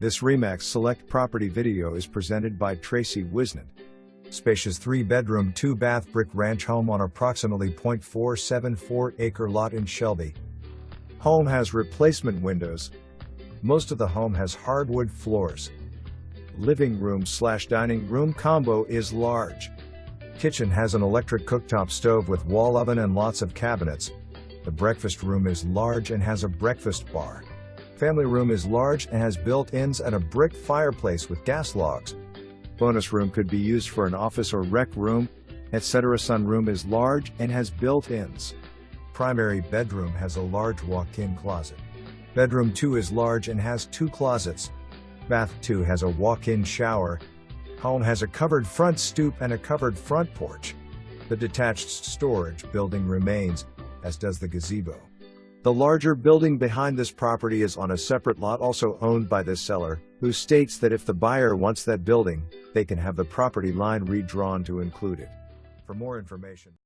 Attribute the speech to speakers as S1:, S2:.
S1: This Remax Select Property video is presented by Tracy Wisnant. Spacious 3-bedroom 2-bath brick ranch home on approximately 0.474 acre lot in Shelby. Home has replacement windows. Most of the home has hardwood floors. Living room/dining room combo is large. Kitchen has an electric cooktop stove with wall oven and lots of cabinets. The breakfast room is large and has a breakfast bar. Family room is large and has built-ins and a brick fireplace with gas logs. Bonus room could be used for an office or rec room, etc. Sunroom is large and has built-ins. Primary bedroom has a large walk-in closet. Bedroom 2 is large and has 2 closets. Bath 2 has a walk-in shower. Home has a covered front stoop and a covered front porch. The detached storage building remains, as does the gazebo. The larger building behind this property is on a separate lot also owned by the seller, who states that if the buyer wants that building, they can have the property line redrawn to include it. For more information,